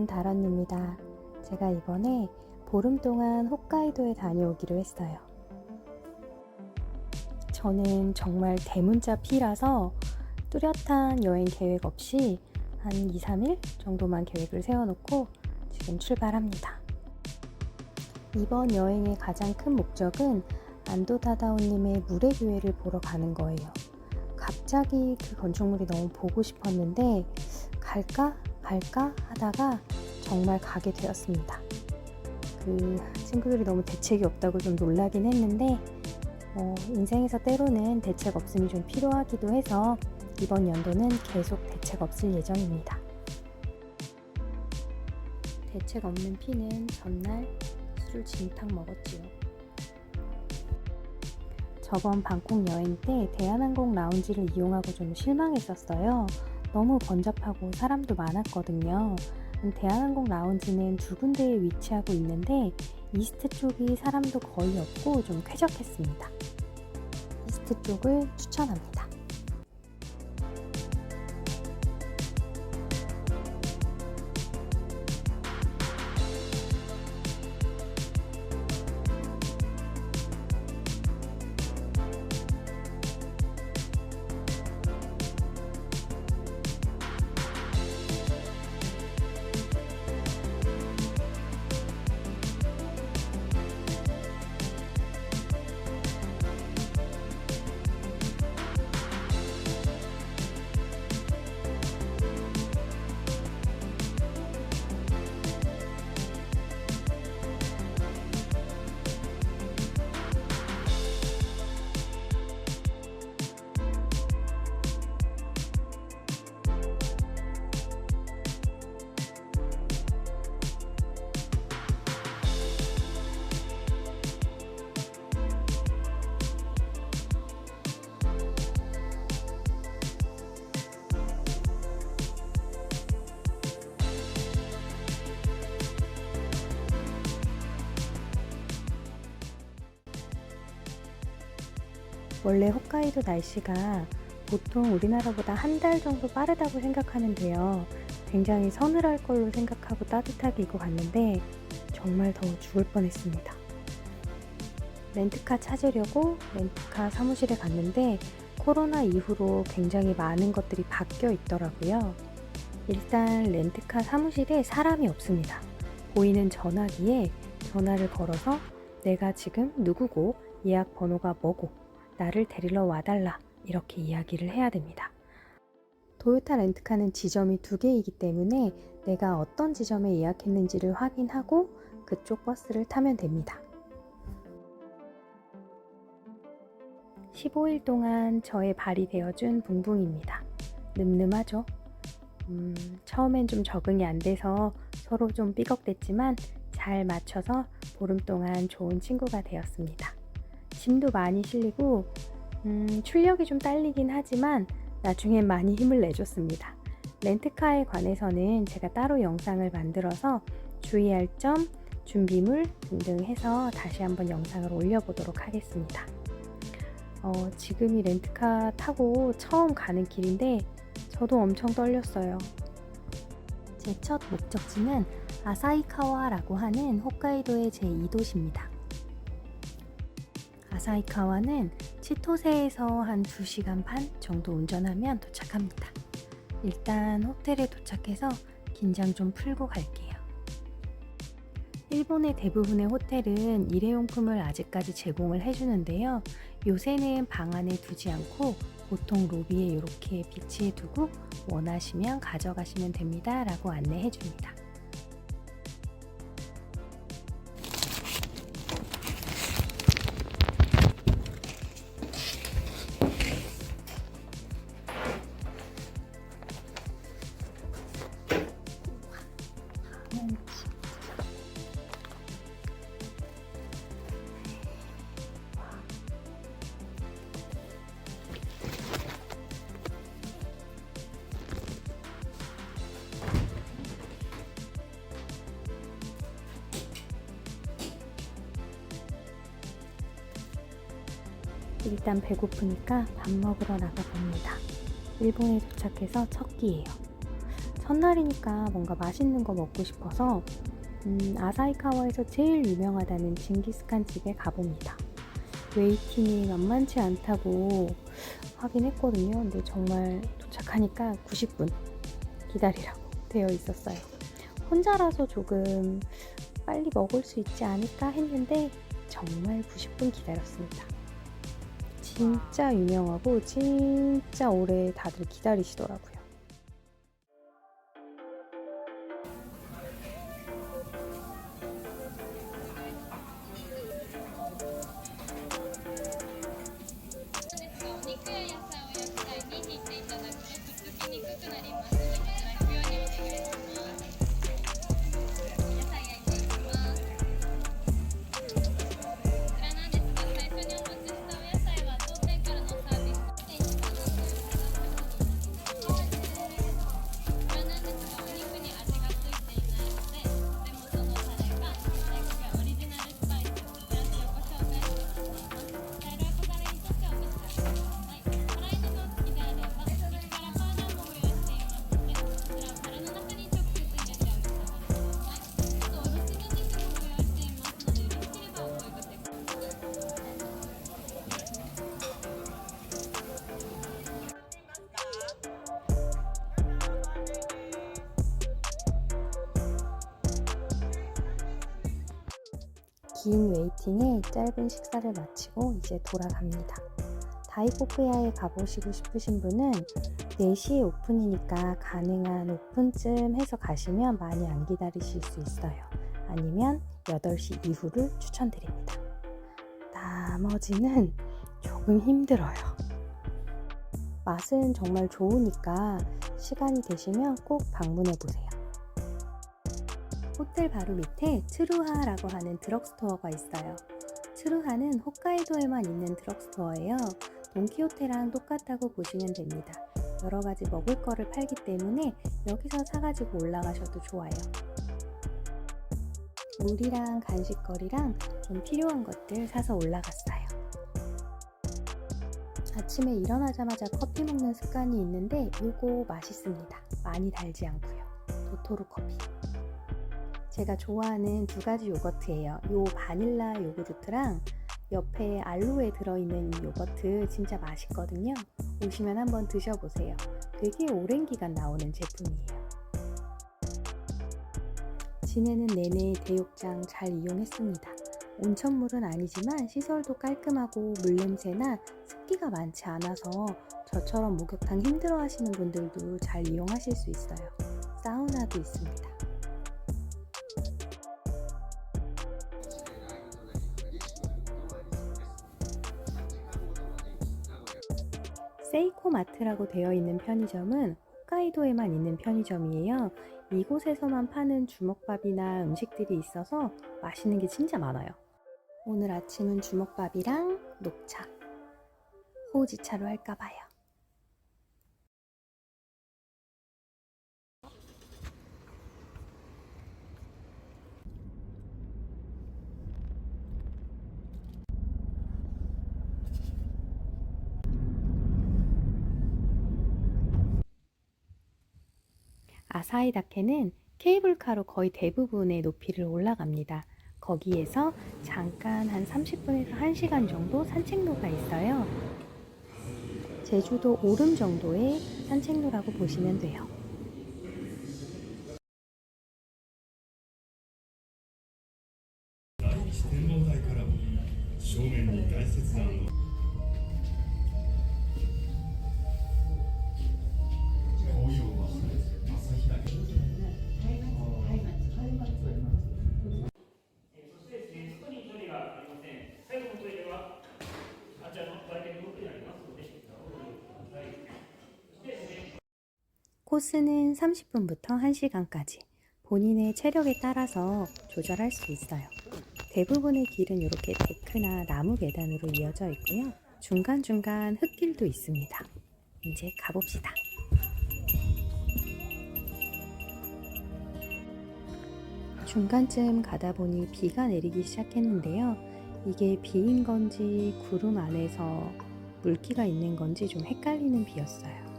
여러분, 다런입니다. 제가 이번에 보름 동안 홋카이도에 다녀오기로 했어요. 저는 정말 대문자 P라서 뚜렷한 여행 계획 없이 한 2, 3일 정도만 계획을 세워놓고 지금 출발합니다. 이번 여행의 가장 큰 목적은 안도 다다오님의 물의 교회를 보러 가는 거예요. 갑자기 그 건축물이 너무 보고 싶었는데 갈까 하다가 정말 가게 되었습니다. 그 친구들이 너무 대책이 없다고 좀 놀라긴 했는데 인생에서 때로는 대책 없음이 좀 필요하기도 해서 이번 연도는 계속 대책 없을 예정입니다. 대책 없는 P는 전날 술을 진탕 먹었지요. 저번 방콕 여행 때 대한항공 라운지를 이용하고 좀 실망했었어요. 너무 번잡하고 사람도 많았거든요. 대한항공 라운지는 두 군데에 위치하고 있는데 이스트 쪽이 사람도 거의 없고 좀 쾌적했습니다. 이스트 쪽을 추천합니다. 원래 홋카이도 날씨가 보통 우리나라보다 한 달 정도 빠르다고 생각하는데요. 굉장히 서늘할 걸로 생각하고 따뜻하게 입고 갔는데 정말 더워 죽을 뻔했습니다. 렌트카 찾으려고 렌트카 사무실에 갔는데 코로나 이후로 굉장히 많은 것들이 바뀌어 있더라고요. 일단 렌트카 사무실에 사람이 없습니다. 보이는 전화기에 전화를 걸어서 내가 지금 누구고 예약 번호가 뭐고 나를 데리러 와달라 이렇게 이야기를 해야 됩니다. 토요타 렌트카는 지점이 2개이기 때문에 내가 어떤 지점에 예약했는지를 확인하고 그쪽 버스를 타면 됩니다. 15일 동안 저의 발이 되어준 붕붕입니다. 늠름하죠? 처음엔 좀 적응이 안 돼서 서로 좀 삐걱댔지만 잘 맞춰서 보름 동안 좋은 친구가 되었습니다. 짐도 많이 실리고 출력이 좀 딸리긴 하지만 나중엔 많이 힘을 내줬습니다. 렌트카에 관해서는 제가 따로 영상을 만들어서 주의할 점, 준비물 등등 해서 다시 한번 영상을 올려보도록 하겠습니다. 지금 이 렌트카 타고 처음 가는 길인데 저도 엄청 떨렸어요. 제 첫 목적지는 아사히카와라고 하는 홋카이도의 제2도시입니다. 아사히카와는 치토세에서 한 2시간 반 정도 운전하면 도착합니다. 일단 호텔에 도착해서 긴장 좀 풀고 갈게요. 일본의 대부분의 호텔은 일회용품을 아직까지 제공을 해주는데요. 요새는 방 안에 두지 않고 보통 로비에 이렇게 비치해 두고 원하시면 가져가시면 됩니다 라고 안내해 줍니다. 일단 배고프니까 밥 먹으러 나가봅니다. 일본에 도착해서 첫 끼예요. 첫날이니까 뭔가 맛있는 거 먹고 싶어서 아사히카와에서 제일 유명하다는 징기스칸 집에 가봅니다. 웨이팅이 만만치 않다고 하긴 했거든요. 근데 정말 도착하니까 90분 기다리라고 되어 있었어요. 혼자라서 조금 빨리 먹을 수 있지 않을까 했는데 정말 90분 기다렸습니다. 진짜 유명하고 진짜 오래 다들 기다리시더라고요. 긴 웨이팅에 짧은 식사를 마치고 이제 돌아갑니다. 다이코쿠야에 가보시고 싶으신 분은 4시에 오픈이니까 가능한 오픈쯤 해서 가시면 많이 안 기다리실 수 있어요. 아니면 8시 이후를 추천드립니다. 나머지는 조금 힘들어요. 맛은 정말 좋으니까 시간이 되시면 꼭 방문해보세요. 호텔 바로 밑에 트루하라고 하는 드럭스토어가 있어요. 트루하는 홋카이도에만 있는 드럭스토어예요. 돈키호테랑 똑같다고 보시면 됩니다. 여러 가지 먹을 거를 팔기 때문에 여기서 사가지고 올라가셔도 좋아요. 물이랑 간식거리랑 좀 필요한 것들 사서 올라갔어요. 아침에 일어나자마자 커피 먹는 습관이 있는데 요거 맛있습니다. 많이 달지 않고요. 도토루 커피. 제가 좋아하는 2가지 요거트예요. 요 바닐라 요구르트랑 옆에 알로에 들어있는 이 요거트 진짜 맛있거든요. 오시면 한번 드셔보세요. 되게 오랜 기간 나오는 제품이에요. 지내는 내내 대욕장 잘 이용했습니다. 온천물은 아니지만 시설도 깔끔하고 물냄새나 습기가 많지 않아서 저처럼 목욕탕 힘들어 하시는 분들도 잘 이용하실 수 있어요. 사우나도 있습니다. 세이코마트라고 되어 있는 편의점은 홋카이도에만 있는 편의점이에요. 이곳에서만 파는 주먹밥이나 음식들이 있어서 맛있는 게 진짜 많아요. 오늘 아침은 주먹밥이랑 녹차, 호우지차로 할까봐요. 아사히다케는 케이블카로 거의 대부분의 높이를 올라갑니다. 거기에서 잠깐 한 30분에서 1시간 정도 산책로가 있어요. 제주도 오름 정도의 산책로라고 보시면 돼요. 코스는 30분부터 1시간까지 본인의 체력에 따라서 조절할 수 있어요. 대부분의 길은 이렇게 데크나 나무 계단으로 이어져 있고요. 중간중간 흙길도 있습니다. 이제 가봅시다. 중간쯤 가다 보니 비가 내리기 시작했는데요. 이게 비인 건지 구름 안에서 물기가 있는 건지 좀 헷갈리는 비였어요.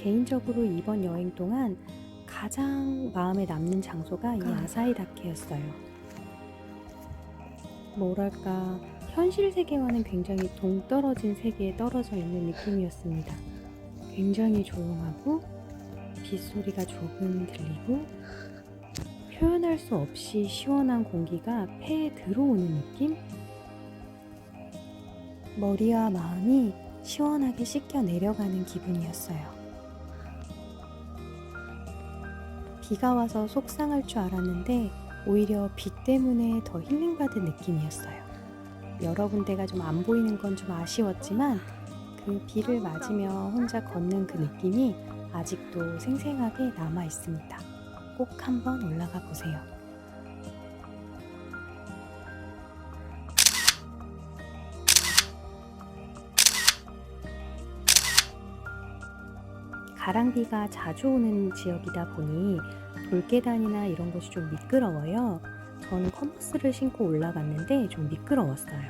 개인적으로 이번 여행 동안 가장 마음에 남는 장소가 이 아사히다케였어요. 뭐랄까, 현실 세계와는 굉장히 동떨어진 세계에 떨어져 있는 느낌이었습니다. 굉장히 조용하고 빗소리가 조금 들리고 표현할 수 없이 시원한 공기가 폐에 들어오는 느낌? 머리와 마음이 시원하게 씻겨 내려가는 기분이었어요. 비가 와서 속상할 줄 알았는데 오히려 비 때문에 더 힐링받은 느낌이었어요. 여러 군데가 좀 안 보이는 건 좀 아쉬웠지만 그 비를 맞으며 혼자 걷는 그 느낌이 아직도 생생하게 남아 있습니다. 꼭 한번 올라가 보세요. 가랑비가 자주 오는 지역이다 보니 돌계단이나 이런 곳이 좀 미끄러워요. 저는 컨버스를 신고 올라갔는데 좀 미끄러웠어요.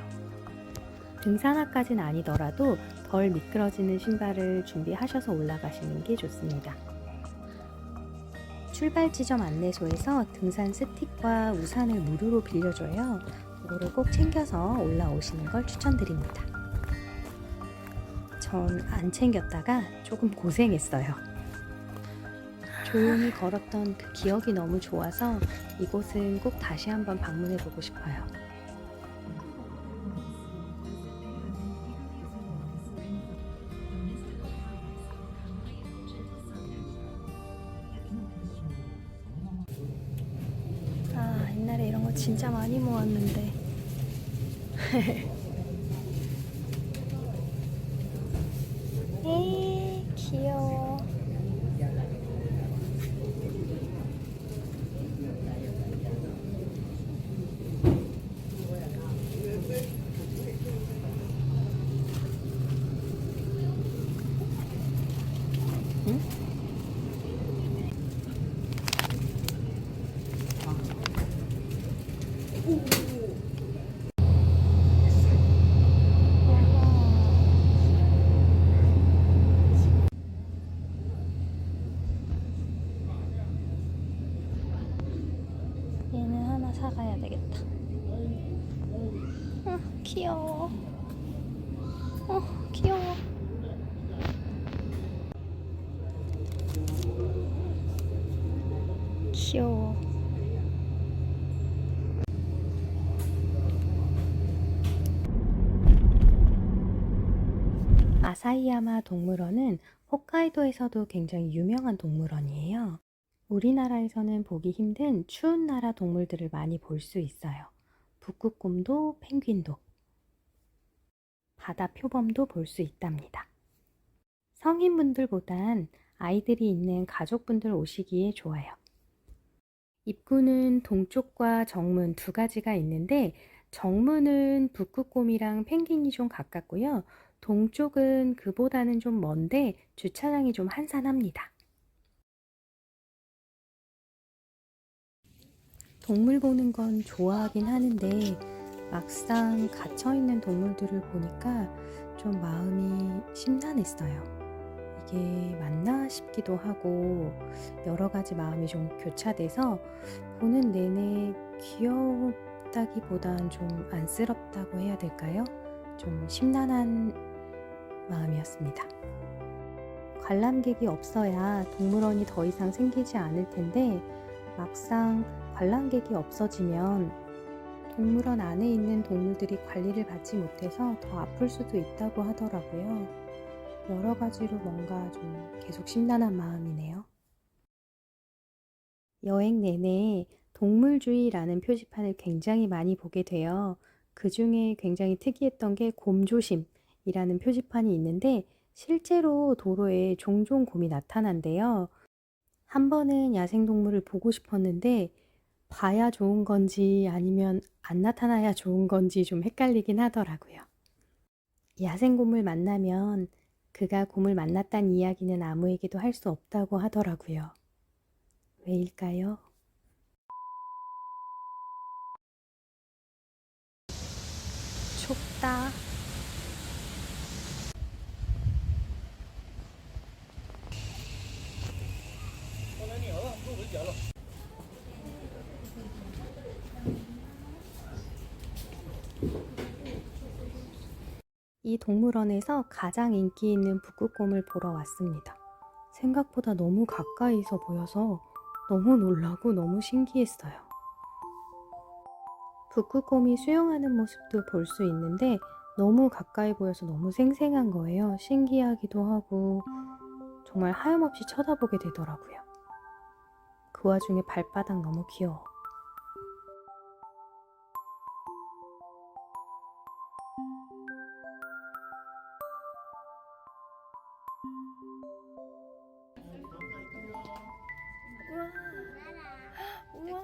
등산화까지는 아니더라도 덜 미끄러지는 신발을 준비하셔서 올라가시는 게 좋습니다. 출발 지점 안내소에서 등산 스틱과 우산을 무료로 빌려줘요. 이거를 꼭 챙겨서 올라오시는 걸 추천드립니다. 전 안 챙겼다가 조금 고생했어요. 조용히 걸었던 그 기억이 너무 좋아서 이곳은 꼭 다시 한번 방문해보고 싶어요. 옛날에 이런 거 진짜 많이 모았는데 에이 귀여워. 응? 얘는 하나 사가야 되겠다. 귀여워. 귀여워. 귀여워. 아사히야마 동물원은 홋카이도에서도 굉장히 유명한 동물원이에요. 우리나라에서는 보기 힘든 추운 나라 동물들을 많이 볼 수 있어요. 북극곰도 펭귄도 바다 표범도 볼 수 있답니다. 성인분들보단 아이들이 있는 가족분들 오시기에 좋아요. 입구는 동쪽과 정문 두 가지가 있는데 정문은 북극곰이랑 펭귄이 좀 가깝고요. 동쪽은 그보다는 좀 먼데 주차장이 좀 한산합니다. 동물 보는 건 좋아하긴 하는데 막상 갇혀있는 동물들을 보니까 좀 마음이 심란했어요. 이게 맞나 싶기도 하고 여러 가지 마음이 좀 교차돼서 보는 내내 귀엽다기보단 좀 안쓰럽다고 해야 될까요? 좀 심란한 마음이었습니다. 관람객이 없어야 동물원이 더 이상 생기지 않을 텐데 막상 관람객이 없어지면 동물원 안에 있는 동물들이 관리를 받지 못해서 더 아플 수도 있다고 하더라고요. 여러 가지로 뭔가 좀 계속 심란한 마음이네요. 여행 내내 동물주의라는 표지판을 굉장히 많이 보게 돼요. 그 중에 굉장히 특이했던 게 곰조심이라는 표지판이 있는데 실제로 도로에 종종 곰이 나타난대요. 한 번은 야생동물을 보고 싶었는데 봐야 좋은 건지 아니면 안 나타나야 좋은 건지 좀 헷갈리긴 하더라고요. 야생곰을 만나면 그가 곰을 만났다는 이야기는 아무에게도 할 수 없다고 하더라고요. 왜일까요? 춥다. 이 동물원에서 가장 인기 있는 북극곰을 보러 왔습니다. 생각보다 너무 가까이서 보여서 너무 놀라고 너무 신기했어요. 북극곰이 수영하는 모습도 볼 수 있는데 너무 가까이 보여서 너무 생생한 거예요. 신기하기도 하고 정말 하염없이 쳐다보게 되더라고요. 그 와중에 발바닥 너무 귀여워. 우와. 우와.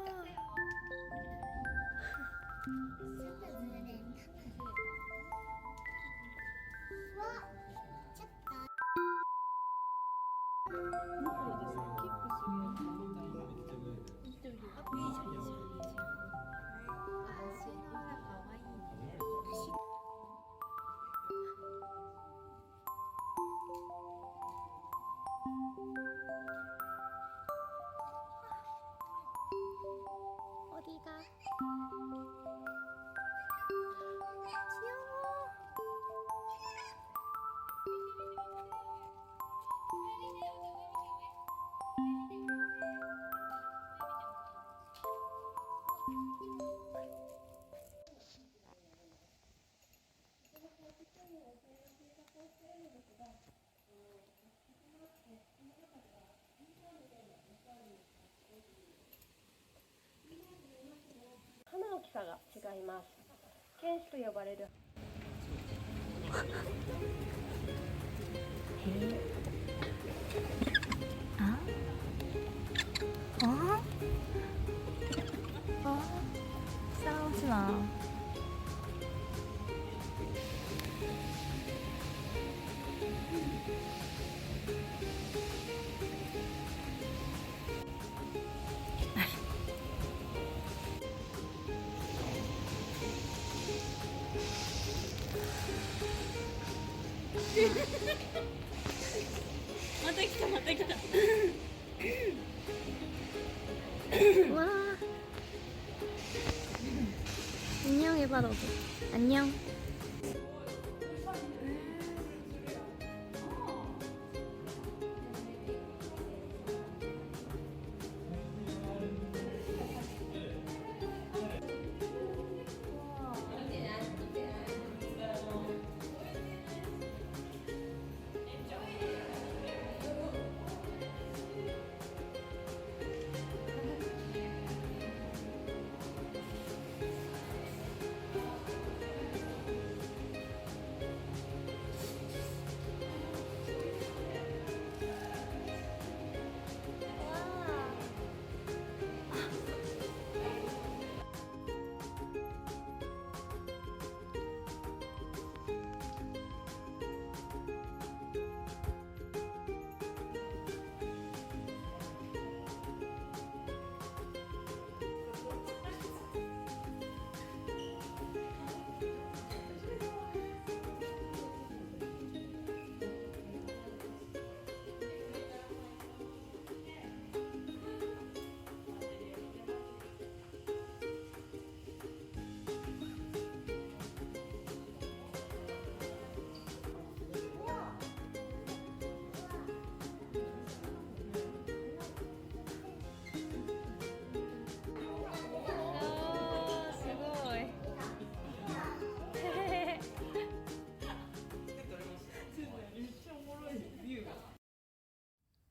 어디가? 귀여워. 아? 어? 어? 싸우지 마. 와. 안녕 해봐 너도. 안녕.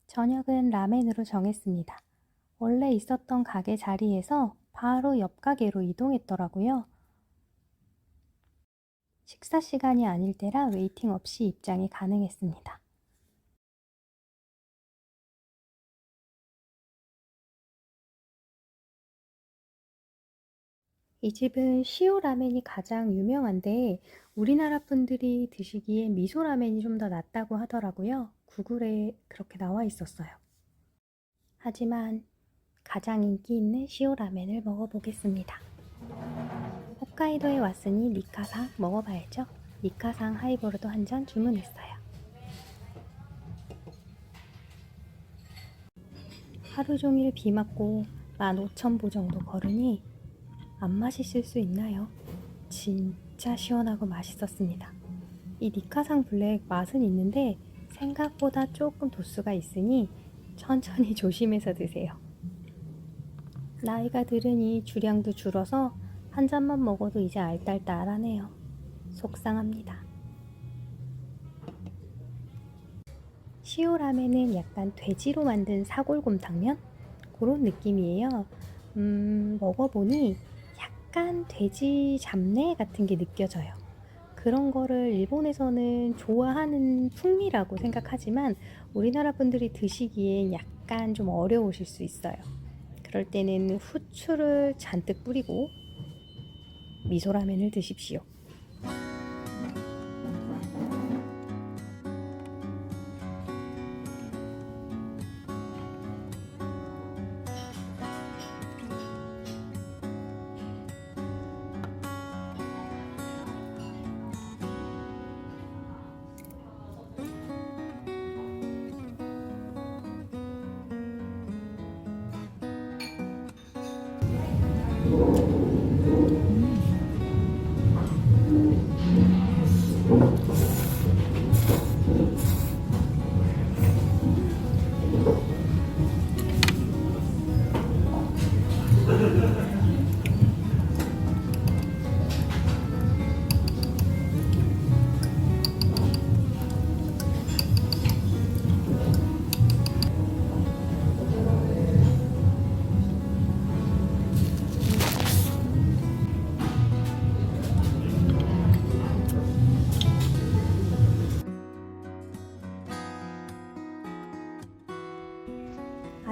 저녁은 라멘으로 정했습니다. 원래 있었던 가게 자리에서 바로 옆 가게로 이동했더라고요. 식사 시간이 아닐 때라 웨이팅 없이 입장이 가능했습니다. 이 집은 시오 라멘이 가장 유명한데 우리나라 분들이 드시기에 미소 라멘이 좀 더 낫다고 하더라고요. 구글에 그렇게 나와 있었어요. 하지만 가장 인기 있는 시오 라멘을 먹어보겠습니다. 홋카이도에 왔으니 니카상 먹어봐야죠. 니카상 하이보르도 한 잔 주문했어요. 하루 종일 비 맞고 15,000보 정도 걸으니 안 맛있을 수 있나요? 진짜 시원하고 맛있었습니다. 이 니카상 블랙 맛은 있는데 생각보다 조금 도수가 있으니 천천히 조심해서 드세요. 나이가 들으니 주량도 줄어서 한 잔만 먹어도 이제 알딸딸하네요. 속상합니다. 시오라멘은 약간 돼지로 만든 사골곰탕면? 그런 느낌이에요. 먹어보니 약간 돼지 잡내 같은 게 느껴져요. 그런 거를 일본에서는 좋아하는 풍미라고 생각하지만 우리나라 분들이 드시기엔 약간 좀 어려우실 수 있어요. 그럴 때는 후추를 잔뜩 뿌리고 미소라멘을 드십시오.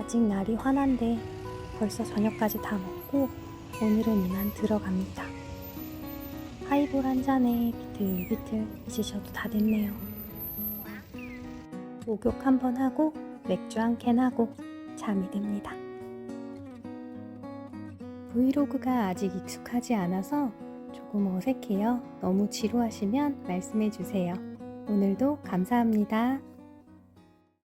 아직 날이 환한데 벌써 저녁까지 다 먹고 오늘은 이만 들어갑니다. 하이볼 한 잔에 비틀비틀 이제 저도 다 됐네요. 목욕 한번 하고 맥주 한 캔 하고 잠이 듭니다. 브이로그가 아직 익숙하지 않아서 조금 어색해요. 너무 지루하시면 말씀해 주세요. 오늘도 감사합니다.